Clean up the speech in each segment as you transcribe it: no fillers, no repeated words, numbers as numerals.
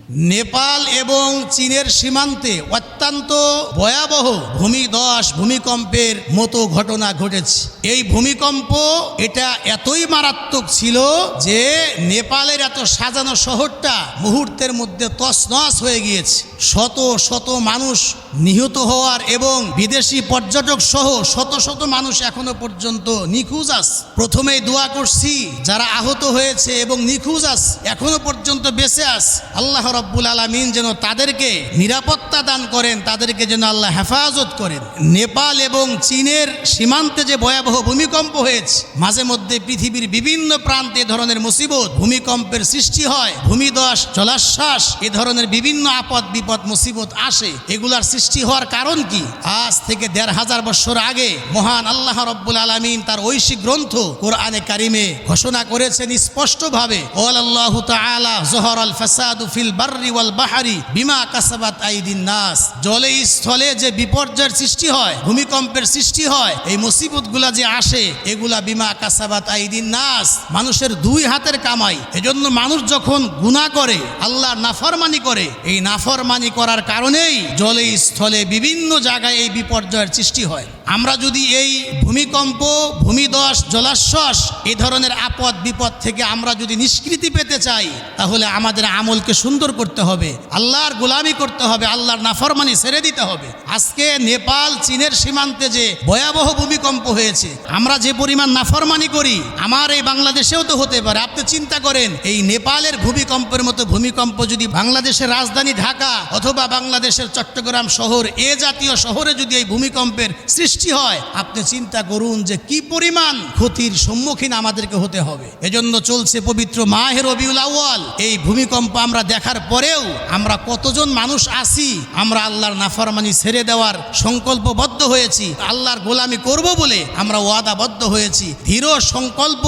নেপাল এবং চীনের সীমান্তে অত্যন্ত ভয়াবহ ভূমিকম্পের মতো ঘটনা ঘটেছে। এই ভূমিকম্প এটা এতই মারাত্মক ছিল যে নেপালের এত সাজানো শহরটা মুহূর্তের মধ্যে তছনছ হয়ে গিয়েছে। শত শত মানুষ নিহত হওয়ার এবং বিদেশি পর্যটক সহ শত শত মানুষ এখনো পর্যন্ত নিখোঁজ আছে। প্রথমেই দোয়া করছি যারা আহত হয়েছে এবং নিখোঁজ আছে এখনো পর্যন্ত বেঁচে আছে, আল্লাহ রব্বুল আলামিন যেন তাদেরকে নিরাপত্তা দান করেন, তাদেরকে যেন আল্লাহ হেফাজত করেন। নেপাল এবং চীনের সীমান্তে যে ভয়াবহ ভূমিকম্প হয়েছে, মাঝে মধ্যে পৃথিবীর বিভিন্ন প্রান্তে এ ধরনের মুসিবত ভূমিকম্পের সৃষ্টি হয়, ভূমিধস জলোচ্ছ্বাস এ ধরনের বিভিন্ন আপদ বিপদ মুসিবত আসে। এগুলার সৃষ্টি হওয়ার কারণ কি? আজ থেকে ১৫০০ বছর আগে মহান আল্লাহ রব্বুল আলামিন তার ঐশী গ্রন্থ কোরআনে কারিমে ঘোষণা করেছেন স্পষ্টভাবে, আল্লাহু তাআলা যহরাল ফাসাদু ফিল বাররি ওয়াল বাহরি বিমা কাসাবাত আইদিন নাস। জলে স্থলে যে বিপর্যয়ের সৃষ্টি হয়, ভূমিকম্পের সৃষ্টি হয়, এই মুসিবতগুলা যে আসে এগুলা বিমা কাসাবাত আইদিন নাস, মানুষের দুই হাতের কামাই। এজন্য মানুষ যখন গুনাহ করে, আল্লাহর নাফরমানি করে, এই নাফরমানি করার কারণেই জলে স্থলে বিভিন্ন জায়গায় এই বিপর্যয়ের সৃষ্টি হয়। আমরা যদি এই ভূমিকম্প, ভূমিধস, জলোচ্ছ্বাস এই ধরনের আপদ বিপদ থেকে আমরা যদি নিষ্কৃতি পেতে চাই, তাহলে আমাদের আমলকে সুন্দর করতে হবে, আল্লাহর গোলামি করতে হবে, আল্লাহর নাফরমানি ছেড়ে দিতে হবে। আজকে নেপাল চীনের সীমান্তে যে ভয়াবহ ভূমিকম্প হয়েছে, আমরা যে পরিমাণ নাফরমানি করি আমার এই বাংলাদেশেও তো হতে পারে। আপনি চিন্তা করেন, এই নেপালের ভূমিকম্পের মতো ভূমিকম্প যদি বাংলাদেশের রাজধানী ঢাকা অথবা বাংলাদেশের চট্টগ্রাম শহর এ জাতীয় শহরে যদি এই ভূমিকম্পের সৃষ্টি হয়, আপনি চিন্তা করুন যে কি পরিমাণ ক্ষতির সম্মুখীন আমাদেরকে হতে হবে। এজন্য চলছে পবিত্র মাহে রবিউল আউয়াল। এই ভূমিকম্প আমরা দেখার পরেও আমরা কতজন মানুষ আছি, আমরা আল্লাহর নাফরমানি ছেড়ে দেওয়ার সংকল্পবদ্ধ হয়েছি, আল্লাহর গোলামি করব বলে আমরা ওয়াদাবদ্ধ হয়েছি, দৃঢ় সংকল্প,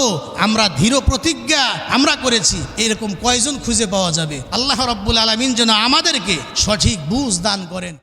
আমরা দৃঢ় প্রতিজ্ঞা আমরা করেছি। এরকম কয়জন খুঁজে পাওয়া যাবে? আল্লাহ রাব্বুল আলামিন যেন আমাদেরকে সঠিক বুঝ দান করেন।